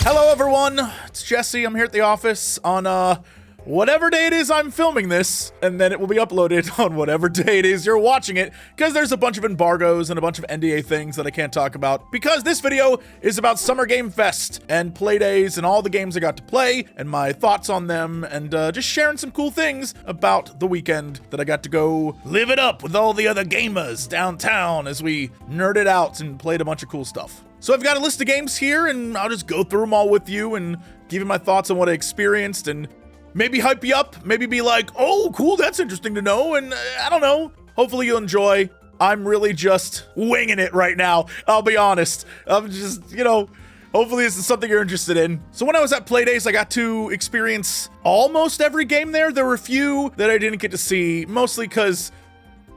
Hello everyone, it's Jesse. I'm here at the office on whatever day it is I'm filming this, and then it will be uploaded on whatever day it is you're watching it, because there's a bunch of embargoes and a bunch of NDA things that I can't talk about, because this video is about Summer Game Fest and play days and all the games I got to play and my thoughts on them, and just sharing some cool things about the weekend that I got to go live it up with all the other gamers downtown as we nerded out and played a bunch of cool stuff. So I've got a list of games here, and I'll just go through them all with you and give you my thoughts on what I experienced, and maybe hype you up, maybe be like, oh, cool, that's interesting to know, and I don't know. Hopefully you'll enjoy. I'm really just winging it right now, I'll be honest. I'm just, hopefully this is something you're interested in. So when I was at Playdays, I got to experience almost every game there. There were a few that I didn't get to see, mostly because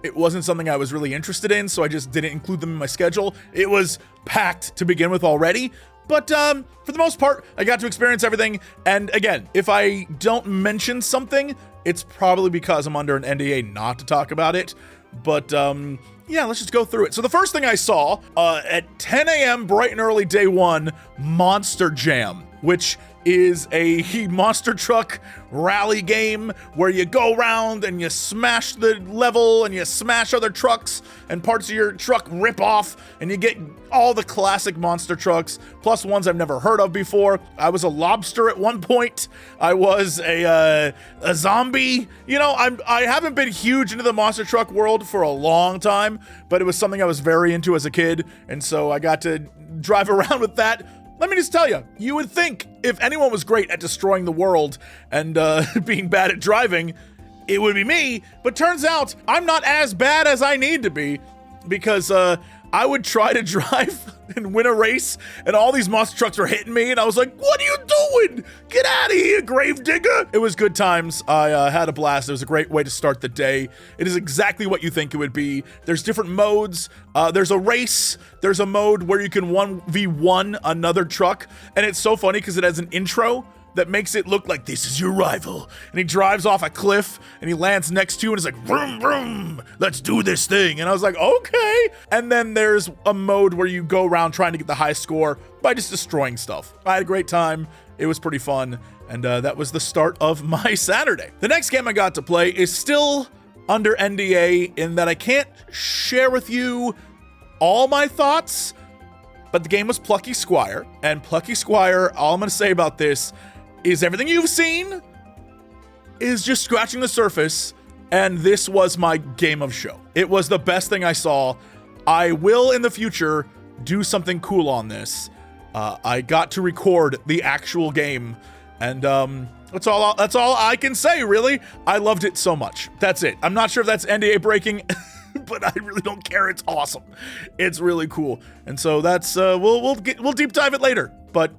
it wasn't something I was really interested in, so I just didn't include them in my schedule. It was packed to begin with already. But for the most part, I got to experience everything. And again, if I don't mention something, it's probably because I'm under an NDA not to talk about it. But yeah, let's just go through it. So the first thing I saw at 10 a.m. bright and early day one, Monster Jam, which is a monster truck rally game where you go around and you smash the level and you smash other trucks and parts of your truck rip off and you get all the classic monster trucks plus ones I've never heard of before. I was a lobster at one point. I was a zombie. I haven't been huge into the monster truck world for a long time, but it was something I was very into as a kid, and so I got to drive around with that. Let me just tell you, you would think if anyone was great at destroying the world and being bad at driving, it would be me. But turns out I'm not as bad as I need to be, because I would try to drive and win a race and all these monster trucks were hitting me and I was like, what are you doing? Get out of here, gravedigger. It was good times. I had a blast. It was a great way to start the day. It is exactly what you think it would be. There's different modes. There's a race. There's a mode where you can 1v1 another truck. And it's so funny because it has an intro that makes it look like this is your rival. And he drives off a cliff and he lands next to you and is like, vroom, vroom, let's do this thing. And I was like, okay. And then there's a mode where you go around trying to get the high score by just destroying stuff. I had a great time. It was pretty fun. And that was the start of my Saturday. The next game I got to play is still under NDA in that I can't share with you all my thoughts, but the game was Plucky Squire. And Plucky Squire, all I'm gonna say about this is everything you've seen is just scratching the surface, and this was my game of show. It was the best thing I saw. I will in the future do something cool on this. I got to record the actual game, and that's all I can say, really. I loved it so much. That's it. I'm not sure if that's NDA breaking, but I really don't care. It's awesome. It's really cool. And so that's we'll deep dive it later, but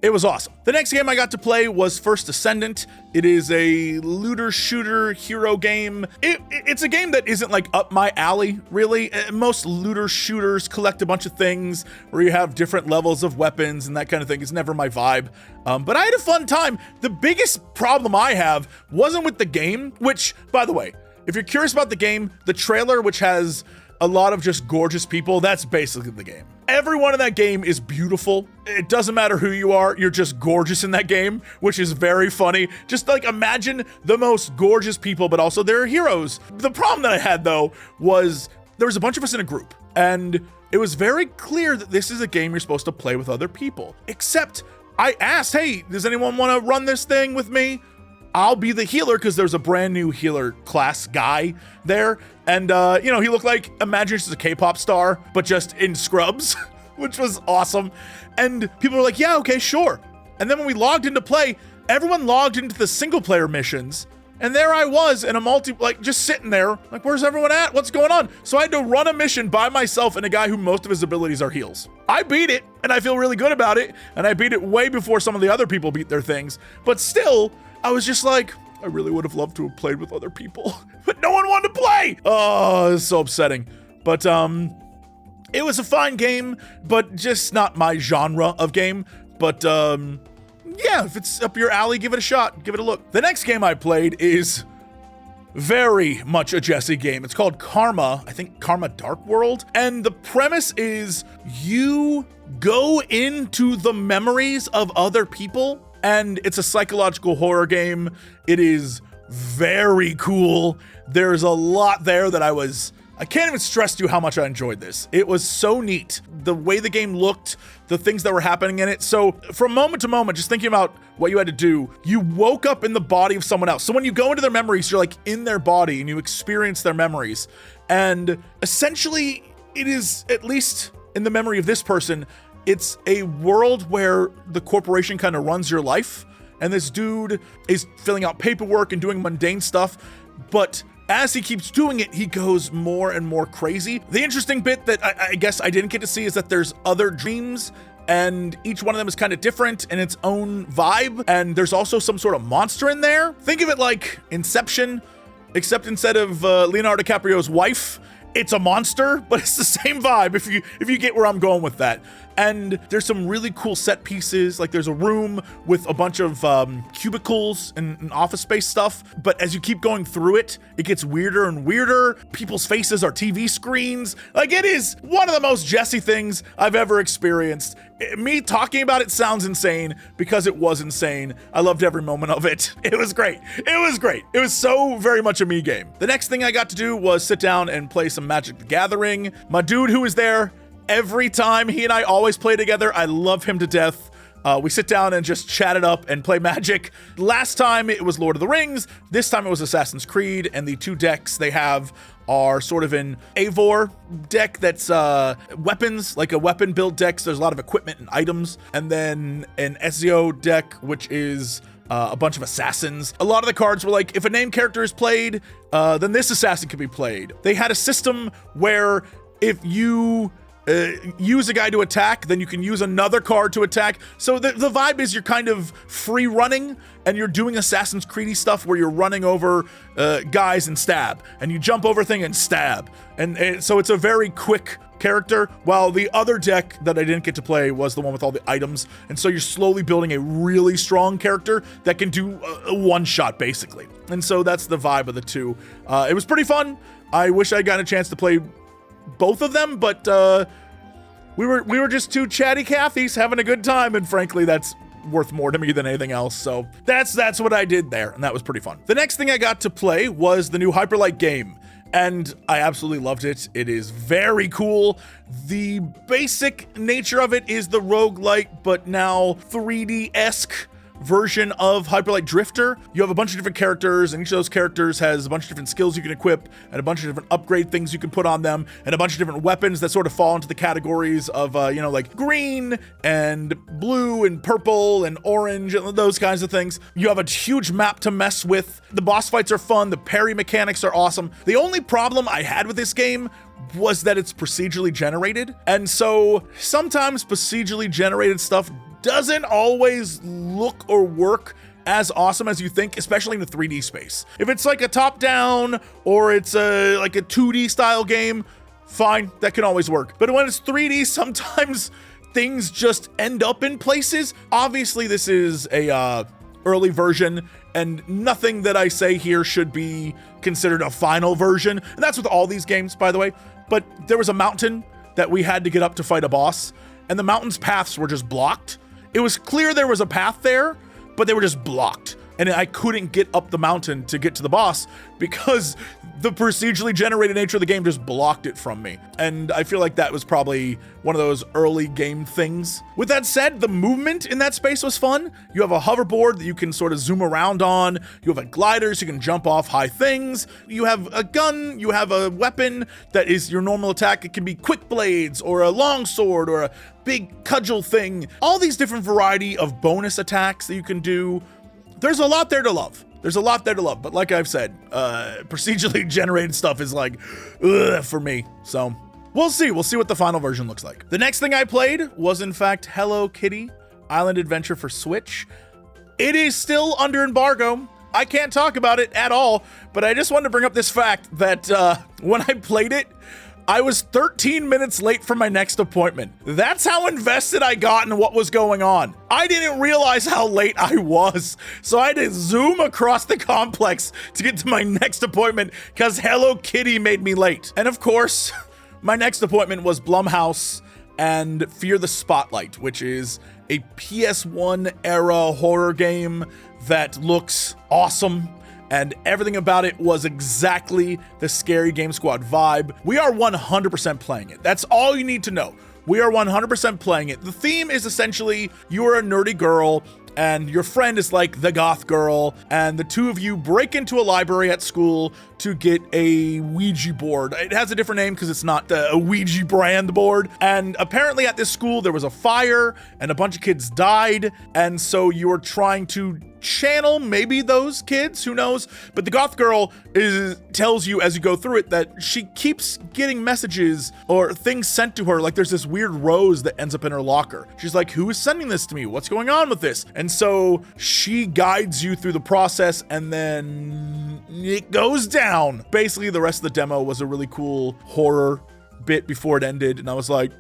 it was awesome. The next game I got to play was first Descendent. It is a looter shooter hero game. It's a game that isn't like up my alley, really. Most looter shooters collect a bunch of things where you have different levels of weapons and that kind of thing. It's never my vibe. But I had a fun time. The biggest problem I have wasn't with the game, which, by the way, if you're curious about the game, the trailer, which has a lot of just gorgeous people, that's basically the game. Everyone in that game is beautiful. It doesn't matter who you are, you're just gorgeous in that game, which is very funny. Just like imagine the most gorgeous people, but also they're heroes. The problem that I had though was there was a bunch of us in a group, and it was very clear that this is a game you're supposed to play with other people. Except I asked, hey, does anyone want to run this thing with me? I'll be the healer, because there's a brand new healer class guy there. And, he looked like, imagine just a K-pop star, but just in scrubs, which was awesome. And people were like, yeah, okay, sure. And then when we logged into play, everyone logged into the single player missions. And there I was in a just sitting there, like, where's everyone at? What's going on? So I had to run a mission by myself and a guy who most of his abilities are heals. I beat it, and I feel really good about it. And I beat it way before some of the other people beat their things. But still, I was just like, I really would have loved to have played with other people, but no one wanted to play. Oh, it's so upsetting. But it was a fine game, but just not my genre of game. But yeah, if it's up your alley, give it a shot, give it a look. The next game I played is very much a Jesse game. It's called Karma, I think Karma Dark World. And the premise is you go into the memories of other people, and it's a psychological horror game. It is very cool. There's a lot there that I can't even stress to you how much I enjoyed this. It was so neat. The way the game looked, the things that were happening in it. So from moment to moment, just thinking about what you had to do, you woke up in the body of someone else. So when you go into their memories, you're like in their body and you experience their memories. And essentially it is, at least in the memory of this person, it's a world where the corporation kind of runs your life. And this dude is filling out paperwork and doing mundane stuff. But as he keeps doing it, he goes more and more crazy. The interesting bit that I guess I didn't get to see is that there's other dreams, and each one of them is kind of different in its own vibe. And there's also some sort of monster in there. Think of it like Inception, except instead of Leonardo DiCaprio's wife, it's a monster, but it's the same vibe if you get where I'm going with that. And there's some really cool set pieces. Like there's a room with a bunch of cubicles and office space stuff. But as you keep going through it, it gets weirder and weirder. People's faces are TV screens. Like it is one of the most Jesse things I've ever experienced. Me talking about it sounds insane because it was insane. I loved every moment of it. It was great. It was great. It was so very much a me game. The next thing I got to do was sit down and play some Magic the Gathering. My dude who was there every time, he and I always play together. I love him to death. We sit down and just chat it up and play Magic. Last time it was Lord of the Rings. This time it was Assassin's Creed, and the two decks they have are sort of an Eivor deck that's weapons, like a weapon build deck. So there's a lot of equipment and items. And then an Ezio deck, which is a bunch of assassins. A lot of the cards were like, if a named character is played, then this assassin can be played. They had a system where if you use a guy to attack, then you can use another card to attack. So the vibe is you're kind of free running and you're doing Assassin's Creed stuff where you're running over guys and stab, and you jump over thing and stab. And so it's a very quick character, while the other deck that I didn't get to play was the one with all the items. And so you're slowly building a really strong character that can do a one shot basically. And so that's the vibe of the two. It was pretty fun. I wish I got a chance to play both of them, but we were just two chatty Cathys having a good time, and frankly that's worth more to me than anything else. So that's what I did there, and that was pretty fun. The next thing I got to play was the new Hyperlight game, and I absolutely loved it. It is very cool. The basic nature of it is the roguelike, but now 3D-esque version of Hyperlight Drifter. You have a bunch of different characters, and each of those characters has a bunch of different skills you can equip, and a bunch of different upgrade things you can put on them, and a bunch of different weapons that sort of fall into the categories of, like green and blue and purple and orange and those kinds of things. You have a huge map to mess with. The boss fights are fun. The parry mechanics are awesome. The only problem I had with this game was that it's procedurally generated, and so sometimes procedurally generated stuff doesn't always look or work as awesome as you think, especially in the 3D space. If it's like a top-down or it's like a 2D style game, fine, that can always work. But when it's 3D, sometimes things just end up in places. Obviously, this is a early version, and nothing that I say here should be considered a final version. And that's with all these games, by the way. But there was a mountain that we had to get up to fight a boss, and the mountain's paths were just blocked. It was clear there was a path there, but they were just blocked. And I couldn't get up the mountain to get to the boss because the procedurally generated nature of the game just blocked it from me. And I feel like that was probably one of those early game things. With that said, the movement in that space was fun. You have a hoverboard that you can sort of zoom around on. You have a glider so you can jump off high things. You have a gun. You have a weapon that is your normal attack. It can be quick blades or a long sword or a big cudgel thing. All these different variety of bonus attacks that you can do. There's a lot there to love. There's a lot there to love, but like I've said, procedurally generated stuff is like, ugh, for me. So we'll see what the final version looks like. The next thing I played was in fact Hello Kitty Island Adventure for Switch. It is still under embargo. I can't talk about it at all, but I just wanted to bring up this fact that when I played it, I was 13 minutes late for my next appointment. That's how invested I got in what was going on. I didn't realize how late I was, so I had to zoom across the complex to get to my next appointment because Hello Kitty made me late. And of course, my next appointment was Blumhouse and Fear the Spotlight, which is a PS1 era horror game that looks awesome. And everything about it was exactly the Scary Game Squad vibe. We are 100% playing it. That's all you need to know. We are 100% playing it. The theme is essentially you are a nerdy girl and your friend is like the goth girl, and the two of you break into a library at school to get a Ouija board. It has a different name because it's not a Ouija brand board. And apparently at this school there was a fire and a bunch of kids died, and so you're trying to channel maybe those kids, who knows? But the goth girl tells you as you go through it that she keeps getting messages or things sent to her. Like there's this weird rose that ends up in her locker. She's like, who is sending this to me? What's going on with this? And so she guides you through the process, and then it goes down. Basically, the rest of the demo was a really cool horror bit before it ended, and I was like,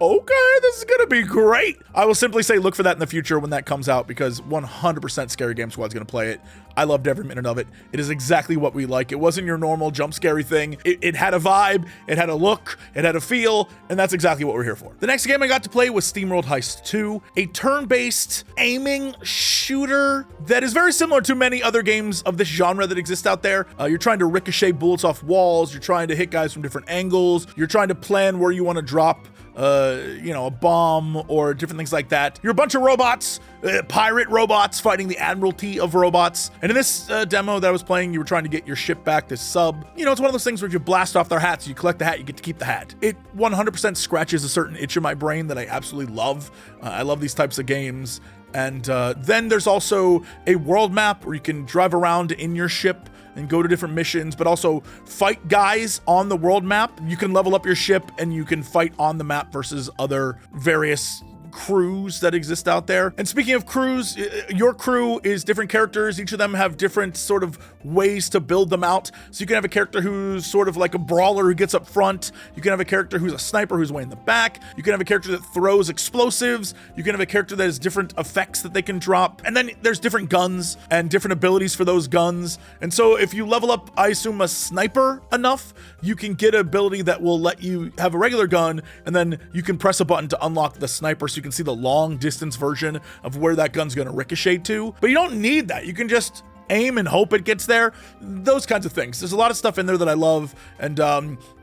okay, this is gonna be great. I will simply say look for that in the future when that comes out, because 100% Scary Game Squad's gonna play it. I loved every minute of it. It is exactly what we like. It wasn't your normal jump scary thing. It had a vibe, it had a look, it had a feel, and that's exactly what we're here for. The next game I got to play was SteamWorld Heist 2, a turn-based aiming shooter that is very similar to many other games of this genre that exist out there. You're trying to ricochet bullets off walls, you're trying to hit guys from different angles, you're trying to plan where you want to drop a bomb or different things like that. You're a bunch of robots, pirate robots fighting the admiralty of robots. And in this demo that I was playing, you were trying to get your ship back, this sub. You know, it's one of those things where if you blast off their hats, you collect the hat, you get to keep the hat. It 100% scratches a certain itch in my brain that I absolutely love. I love these types of games. And then there's also a world map where you can drive around in your ship and go to different missions, but also fight guys on the world map. You can level up your ship and you can fight on the map versus other various crews that exist out there. And speaking of crews, your crew is different characters. Each of them have different sort of ways to build them out. So you can have a character who's sort of like a brawler who gets up front. You can have a character who's a sniper who's way in the back. You can have a character that throws explosives. You can have a character that has different effects that they can drop. And then there's different guns and different abilities for those guns. And so if you level up, I assume, a sniper enough, you can get an ability that will let you have a regular gun, and then you can press a button to unlock the sniper so you can see the long distance version of where that gun's going to ricochet to. But you don't need that. You can just aim and hope it gets there. Those kinds of things. There's a lot of stuff in there that I love. And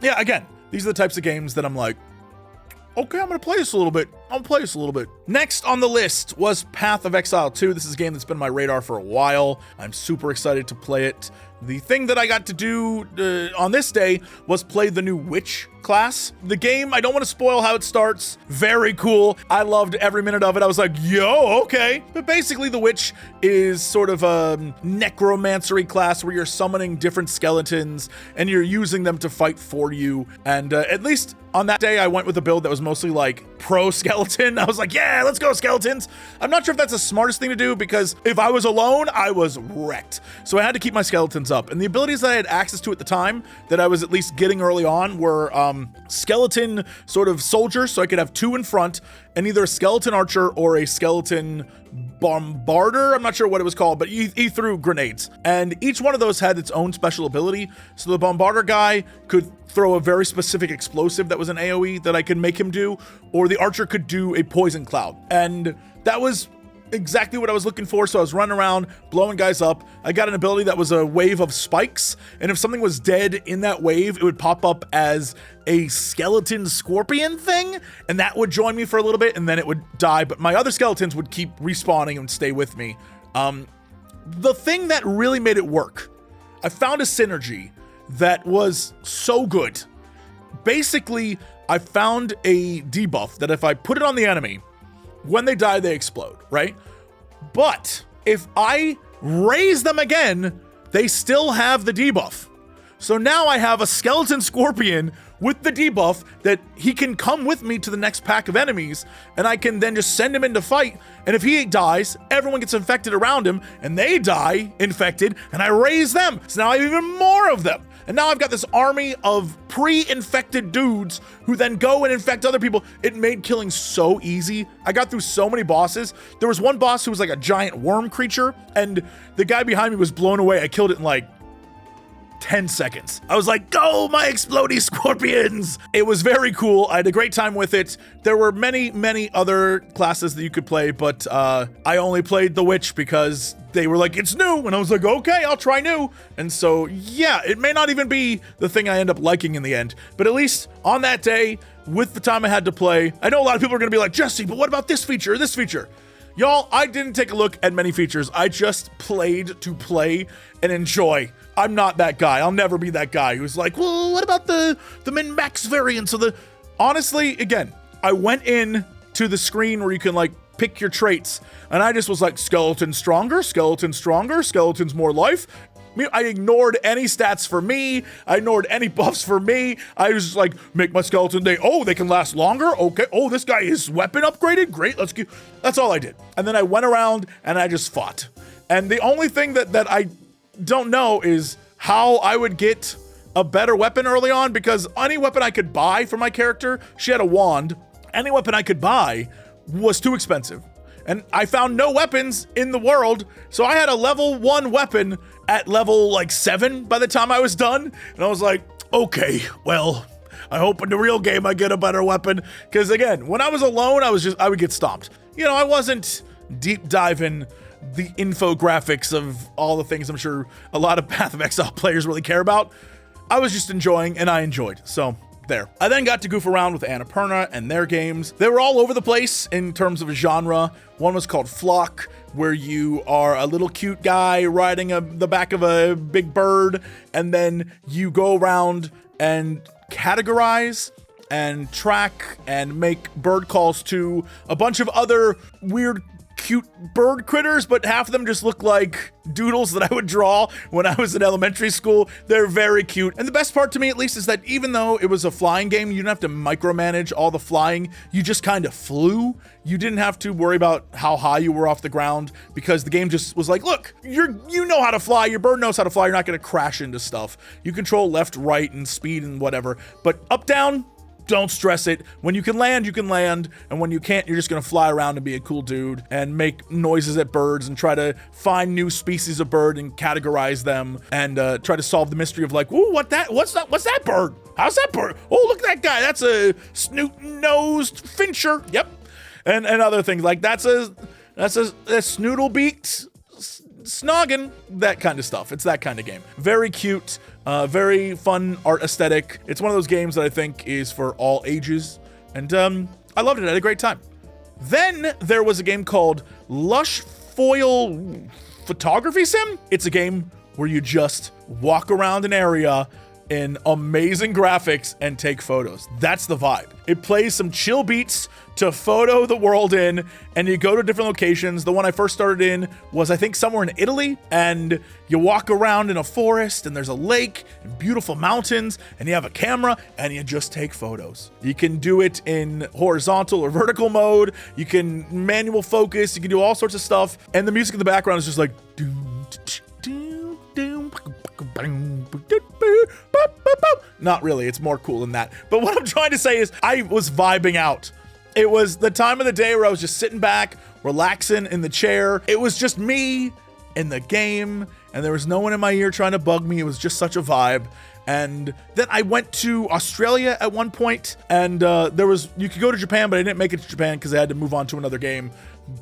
yeah, again, these are the types of games that I'm like, okay, I'm gonna play this a little bit. I'll play this a little bit. Next on the list was Path of Exile 2. This is a game that's been on my radar for a while. I'm super excited to play it. The thing that I got to do on this day was play the new witch class. The game, I don't want to spoil how it starts. Very cool. I loved every minute of it. I was like, yo, okay. But basically the witch is sort of a necromancery class where you're summoning different skeletons and you're using them to fight for you. And at least on that day, I went with a build that was mostly like pro skeleton. I was like, yeah, let's go skeletons. I'm not sure if that's the smartest thing to do, because if I was alone, I was wrecked. So I had to keep my skeletons up. And the abilities that I had access to at the time that I was at least getting early on were skeleton sort of soldiers. So I could have two in front, and either a skeleton archer or a skeleton bombarder. I'm not sure what it was called, but he threw grenades. And each one of those had its own special ability. So the bombarder guy could throw a very specific explosive that was an AoE that I could make him do, or the archer could do a poison cloud. And that was exactly what I was looking for. So I was running around blowing guys up. I got an ability that was a wave of spikes, and if something was dead in that wave, it would pop up as a skeleton scorpion thing, and that would join me for a little bit, and then it would die. But my other skeletons would keep respawning and stay with me. The thing that really made it work, I found a synergy that was so good. Basically, I found a debuff that if I put it on the enemy, when they die, they explode, right? But if I raise them again, they still have the debuff. So now I have a skeleton scorpion with the debuff that he can come with me to the next pack of enemies, and I can then just send him in to fight. And if he dies, everyone gets infected around him, and they die infected, and I raise them. So now I have even more of them. And now I've got this army of pre-infected dudes who then go and infect other people. It made killing so easy. I got through so many bosses. There was one boss who was like a giant worm creature, and the guy behind me was blown away. I killed it in like 10 seconds. I was like, go my explodey scorpions. It was very cool. I had a great time with it. There were many other classes that you could play, but I only played the witch because they were like, it's new. And I was like, okay, I'll try new. And so, yeah, it may not even be the thing I end up liking in the end, but at least on that day, with the time I had to play, I know a lot of people are gonna be like, Jesse, but what about this feature or this feature? Y'all, I didn't take a look at many features. I just played to play and enjoy. I'm not that guy. I'll never be that guy who's like, well, what about the min-max variants of the... Honestly, again, I went in to the screen where you can like pick your traits, and I just was like, skeleton stronger, skeletons more life. I ignored any stats for me. I ignored any buffs for me. I was just like, make my skeleton they can last longer. Okay. Oh, this guy is weapon upgraded. Great. Let's go. That's all I did. And then I went around and I just fought. And the only thing that I don't know is how I would get a better weapon early on, because any weapon I could buy for my character, she had a wand. Any weapon I could buy was too expensive. And I found no weapons in the world. So I had a level 1 weapon at level like 7 by the time I was done. And I was like, okay, well, I hope in the real game I get a better weapon. Because again, when I was alone, I would get stomped. You know, I wasn't deep diving the infographics of all the things I'm sure a lot of Path of Exile players really care about. I was just enjoying, and I enjoyed. So there. I then got to goof around with Annapurna and their games. They were all over the place in terms of genre. One was called Flock, where you are a little cute guy riding the back of a big bird, and then you go around and categorize and track and make bird calls to a bunch of other weird cute bird critters, but half of them just look like doodles that I would draw when I was in elementary school. They're very cute. And the best part to me, at least, is that even though it was a flying game, you didn't have to micromanage all the flying. You just kind of flew. You didn't have to worry about how high you were off the ground, because the game just was like, look, you know how to fly. Your bird knows how to fly. You're not going to crash into stuff. You control left, right, and speed and whatever. But up, down, don't stress it. When you can land, and when you can't, you're just gonna fly around and be a cool dude and make noises at birds and try to find new species of bird and categorize them and try to solve the mystery of like, ooh, what's that bird? How's that bird? Oh, look at that guy. That's a snoot-nosed fincher. Yep. And other things like that's a snoodle-beaked snoggin, that kind of stuff. It's that kind of game. Very cute, very fun art aesthetic. It's one of those games that I think is for all ages, and I loved it. I had a great time. Then there was a game called Lushfoil Photography Sim. It's a game where you just walk around an area in amazing graphics and take photos. That's the vibe. It plays some chill beats to photo the world in, and you go to different locations. The one I first started in was, I think, somewhere in Italy, and you walk around in a forest, and there's a lake and beautiful mountains, and you have a camera, and you just take photos. You can do it in horizontal or vertical mode. You can manual focus. You can do all sorts of stuff, and the music in the background is just like not really, it's more cool than that. But what I'm trying to say is I was vibing out. It was the time of the day where I was just sitting back, relaxing in the chair. It was just me in the game, and there was no one in my ear trying to bug me. It was just such a vibe. And then I went to Australia at one point, and you could go to Japan, but I didn't make it to Japan because I had to move on to another game.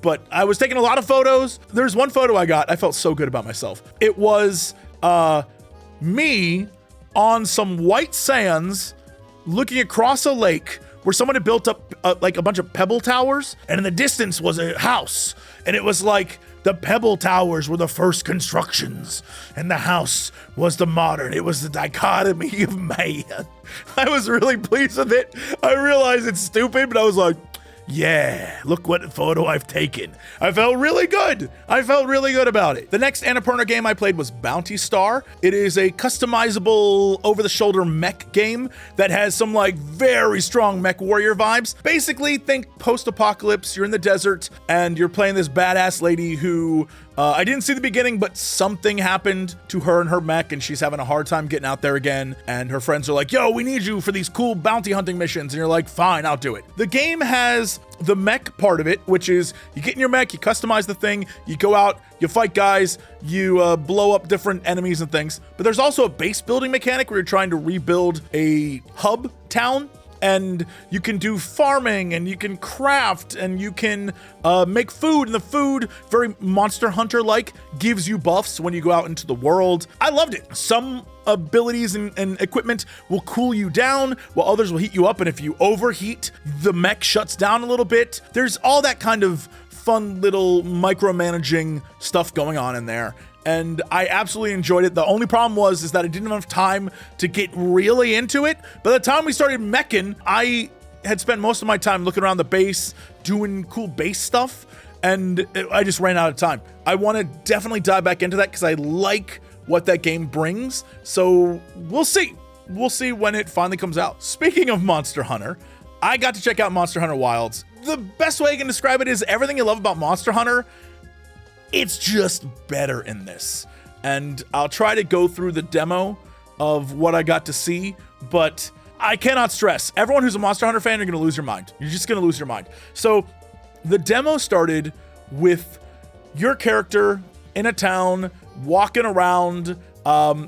But I was taking a lot of photos. There's one photo I got. I felt so good about myself. It was me on some white sands looking across a lake where someone had built up like a bunch of pebble towers, and in the distance was a house, and it was like the pebble towers were the first constructions and the house was the modern. It was the dichotomy of man. I was really pleased with it. I realize it's stupid, but I was like, yeah, look what photo I've taken. I felt really good. I felt really good about it. The next Annapurna game I played was Bounty Star. It is a customizable over-the-shoulder mech game that has some like very strong mech warrior vibes. Basically, think post-apocalypse, you're in the desert and you're playing this badass lady who I didn't see the beginning, but something happened to her and her mech, and she's having a hard time getting out there again. And her friends are like, yo, we need you for these cool bounty hunting missions. And you're like, fine, I'll do it. The game has the mech part of it, which is you get in your mech, you customize the thing, you go out, you fight guys, you blow up different enemies and things. But there's also a base building mechanic where you're trying to rebuild a hub town. And you can do farming, and you can craft, and you can make food, and the food, very Monster Hunter-like, gives you buffs when you go out into the world. I loved it. Some abilities and equipment will cool you down, while others will heat you up, and if you overheat, the mech shuts down a little bit. There's all that kind of fun little micromanaging stuff going on in there. And I absolutely enjoyed it. The only problem is that I didn't have enough time to get really into it. By the time we started meching, I had spent most of my time looking around the base, doing cool base stuff, and I just ran out of time. I want to definitely dive back into that because I like what that game brings. So we'll see. We'll see when it finally comes out. Speaking of Monster Hunter, I got to check out Monster Hunter Wilds. The best way I can describe it is everything you love about Monster Hunter, it's just better in this. And I'll try to go through the demo of what I got to see, but I cannot stress, everyone who's a Monster Hunter fan, you're gonna lose your mind. You're just gonna lose your mind. So the demo started with your character in a town, walking around.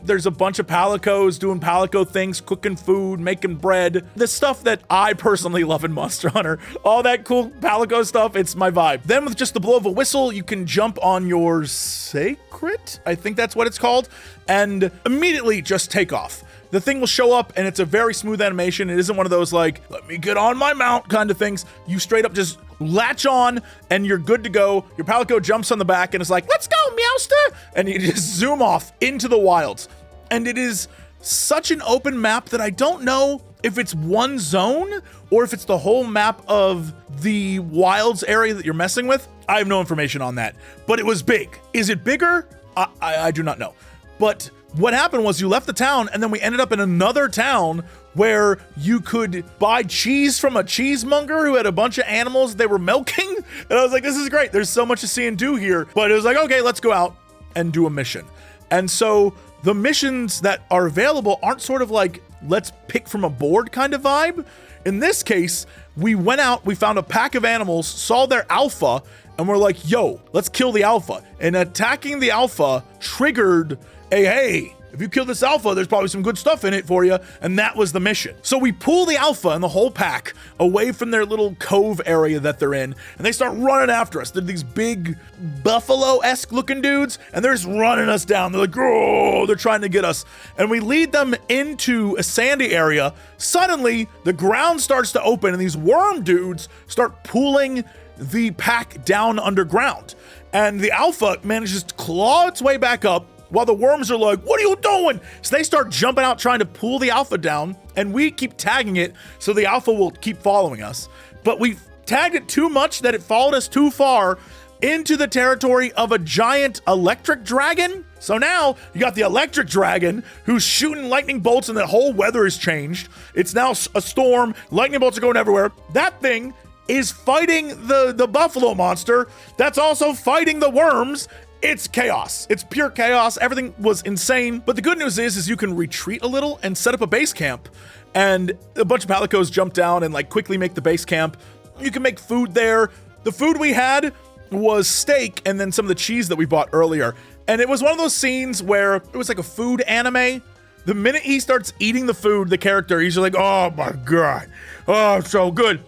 There's a bunch of palicos doing palico things, cooking food, making bread. The stuff that I personally love in Monster Hunter. All that cool palico stuff, it's my vibe. Then with just the blow of a whistle, you can jump on your sacred, I think that's what it's called, and immediately just take off. The thing will show up and it's a very smooth animation. It isn't one of those like, let me get on my mount kind of things. You straight up just latch on and you're good to go. Your palico jumps on the back and it's like, let's go, Meowster! And you just zoom off into the wilds. And it is such an open map that I don't know if it's one zone or if it's the whole map of the wilds area that you're messing with. I have no information on that, but it was big. Is it bigger? I do not know. But what happened was you left the town and then we ended up in another town where you could buy cheese from a cheesemonger who had a bunch of animals they were milking. And I was like, this is great. There's so much to see and do here. But it was like, okay, let's go out and do a mission. And so the missions that are available aren't sort of like, let's pick from a board kind of vibe. In this case, we went out, we found a pack of animals, saw their alpha, and we're like, yo, let's kill the alpha. And attacking the alpha triggered hey, if you kill this alpha, there's probably some good stuff in it for you. And that was the mission. So we pull the alpha and the whole pack away from their little cove area that they're in. And they start running after us. They're these big buffalo-esque looking dudes. And they're just running us down. They're like, oh, they're trying to get us. And we lead them into a sandy area. Suddenly, the ground starts to open and these worm dudes start pulling the pack down underground. And the alpha manages to claw its way back up, while the worms are like, what are you doing? So they start jumping out trying to pull the alpha down, and we keep tagging it so the alpha will keep following us. But we tagged it too much that it followed us too far into the territory of a giant electric dragon. So now you got the electric dragon who's shooting lightning bolts and the whole weather has changed. It's now a storm. Lightning bolts are going everywhere. That thing is fighting the buffalo monster that's also fighting the worms. It's chaos. It's pure chaos. Everything was insane. But the good news is you can retreat a little and set up a base camp. And a bunch of palicos jump down and like quickly make the base camp. You can make food there. The food we had was steak and then some of the cheese that we bought earlier. And it was one of those scenes where it was like a food anime. The minute he starts eating the food, the character, he's just like, oh my God. Oh, so good.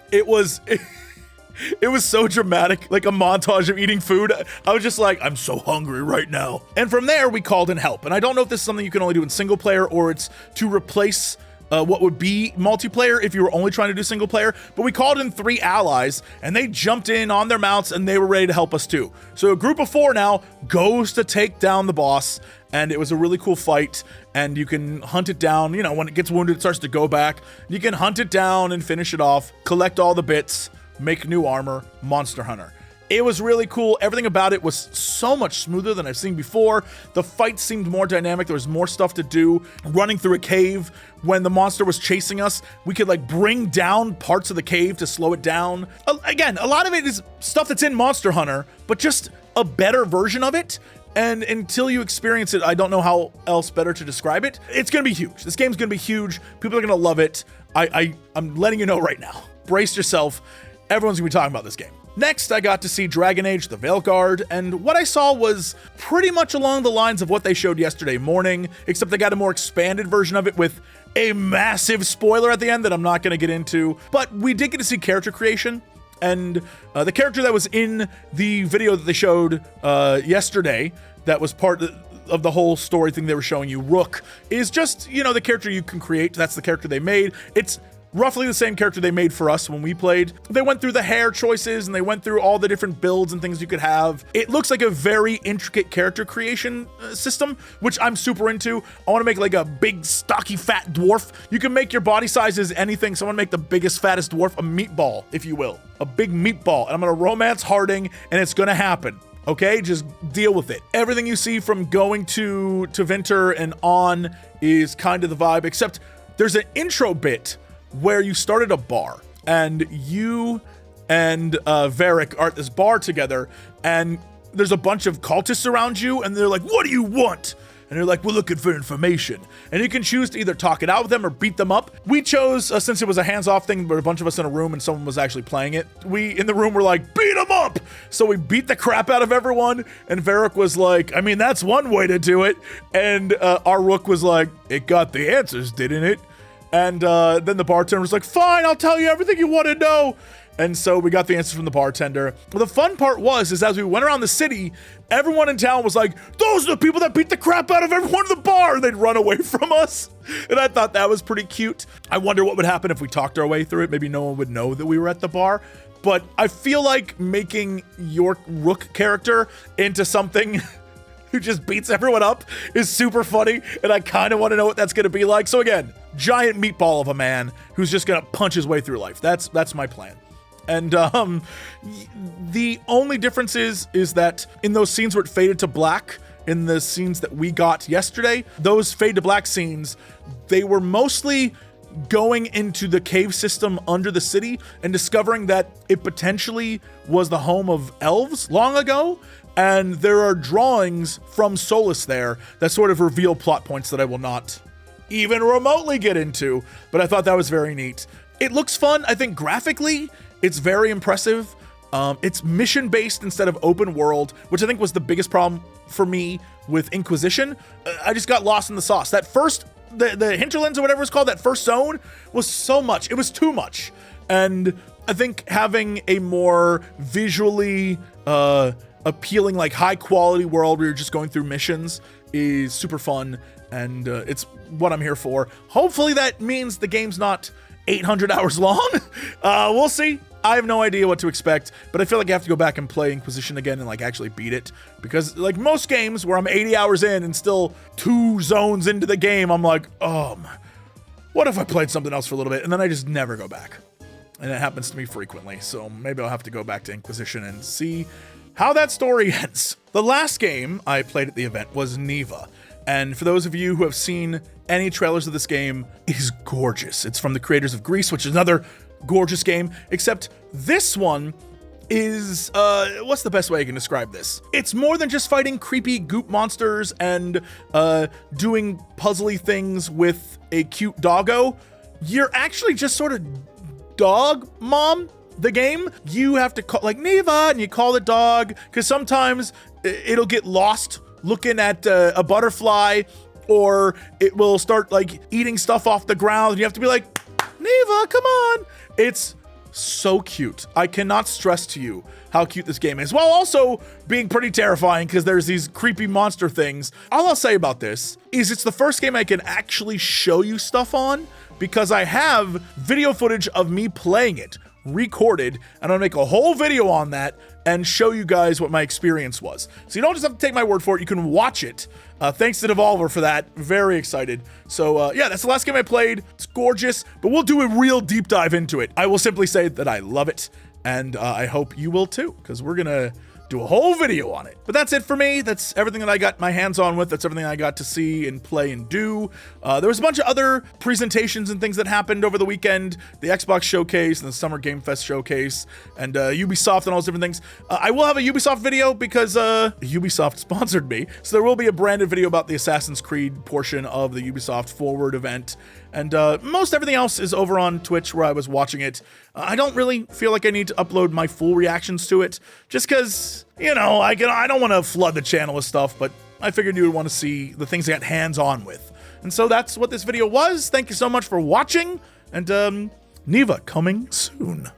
It was so dramatic, like a montage of eating food. I was just like, I'm so hungry right now. And from there, we called in help. And I don't know if this is something you can only do in single player or it's to replace what would be multiplayer if you were only trying to do single player. But we called in 3 allies and they jumped in on their mounts and they were ready to help us too. So a group of 4 now goes to take down the boss. And it was a really cool fight, and you can hunt it down. You know, when it gets wounded, it starts to go back. You can hunt it down and finish it off, collect all the bits, make new armor. Monster Hunter. It was really cool. Everything about it was so much smoother than I've seen before. The fight seemed more dynamic. There was more stuff to do. Running through a cave, when the monster was chasing us, we could like bring down parts of the cave to slow it down. Again, a lot of it is stuff that's in Monster Hunter, but just a better version of it. And until you experience it, I don't know how else better to describe it. It's gonna be huge. This game's gonna be huge. People are gonna love it. I'm letting you know right now. Brace yourself. Everyone's gonna be talking about this game. Next, I got to see Dragon Age The Veilguard, and what I saw was pretty much along the lines of what they showed yesterday morning, except they got a more expanded version of it with a massive spoiler at the end that I'm not gonna get into. But we did get to see character creation, and the character that was in the video that they showed yesterday, that was part of the whole story thing they were showing you, Rook, is just, you know, the character you can create. That's the character they made. It's roughly the same character they made for us when we played. They went through the hair choices and they went through all the different builds and things you could have. It looks like a very intricate character creation system, which I'm super into. I want to make like a big, stocky, fat dwarf. You can make your body sizes anything. So I want to make the biggest, fattest dwarf a meatball, if you will. A big meatball. And I'm going to romance Harding, and it's going to happen. Okay, just deal with it. Everything you see from going to Winter and on is kind of the vibe, except there's an intro bit where you start at a bar, and you and Varric are at this bar together, and there's a bunch of cultists around you, and they're like, "What do you want?" And they're like, "We're looking for information." And you can choose to either talk it out with them or beat them up. We chose, since it was a hands-off thing, but a bunch of us in a room and someone was actually playing it, we in the room were like, "Beat them up!" So we beat the crap out of everyone, and Varric was like, "I mean, that's one way to do it." And our Rook was like, "It got the answers, didn't it?" And then the bartender was like, "Fine, I'll tell you everything you want to know." And so we got the answers from the bartender. But the fun part is as we went around the city, everyone in town was like, "Those are the people that beat the crap out of everyone in the bar." And they'd run away from us. And I thought that was pretty cute. I wonder what would happen if we talked our way through it. Maybe no one would know that we were at the bar. But I feel like making your Rook character into something who just beats everyone up is super funny, and I kind of want to know what that's going to be like. So again, giant meatball of a man who's just going to punch his way through life. That's my plan. And the only difference is that in those scenes where it faded to black, in the scenes that we got yesterday, those fade to black scenes, they were mostly going into the cave system under the city and discovering that it potentially was the home of elves long ago. And there are drawings from Solus there that sort of reveal plot points that I will not even remotely get into, but I thought that was very neat. It looks fun. I think graphically, it's very impressive. It's mission-based instead of open world, which I think was the biggest problem for me with Inquisition. I just got lost in the sauce. That first, the hinterlands or whatever it's called, that first zone was so much. It was too much. And I think having a more visually appealing, like high-quality world where you're just going through missions is super fun, and it's what I'm here for. Hopefully that means the game's not 800 hours long. We'll see. I have no idea what to expect, but I feel like I have to go back and play Inquisition again and like actually beat it, because like most games where I'm 80 hours in and still 2 zones into the game, I'm like, what if I played something else for a little bit? And then I just never go back. And it happens to me frequently. So maybe I'll have to go back to Inquisition and see how that story ends. The last game I played at the event was NEVA. And for those of you who have seen any trailers of this game, it is gorgeous. It's from the creators of Grease, which is another gorgeous game, except this one is, what's the best way I can describe this? It's more than just fighting creepy goop monsters and doing puzzly things with a cute doggo. You're actually just sort of dog mom the game. You have to call like NEVA and you call the dog, because sometimes it'll get lost looking at a butterfly, or it will start like eating stuff off the ground and you have to be like, NEVA, come on. It's so cute. I cannot stress to you how cute this game is, while also being pretty terrifying because there's these creepy monster things. All I'll say about this is it's the first game I can actually show you stuff on, because I have video footage of me playing it recorded, and I'm gonna make a whole video on that and show you guys what my experience was. So you don't just have to take my word for it, you can watch it. Thanks to Devolver for that. Very excited. So yeah, that's the last game I played. It's gorgeous, but we'll do a real deep dive into it. I will simply say that I love it, and I hope you will too, because we're gonna do a whole video on it. But that's it for me. That's everything that I got my hands on with. That's everything I got to see and play and do. There was a bunch of other presentations and things that happened over the weekend. The Xbox Showcase and the Summer Game Fest Showcase and Ubisoft and all those different things. I will have a Ubisoft video because Ubisoft sponsored me. So there will be a branded video about the Assassin's Creed portion of the Ubisoft Forward event. And most everything else is over on Twitch where I was watching it. I don't really feel like I need to upload my full reactions to it, just because, you know, I don't want to flood the channel with stuff, but I figured you would want to see the things I got hands-on with. And so that's what this video was. Thank you so much for watching, and NEVA coming soon.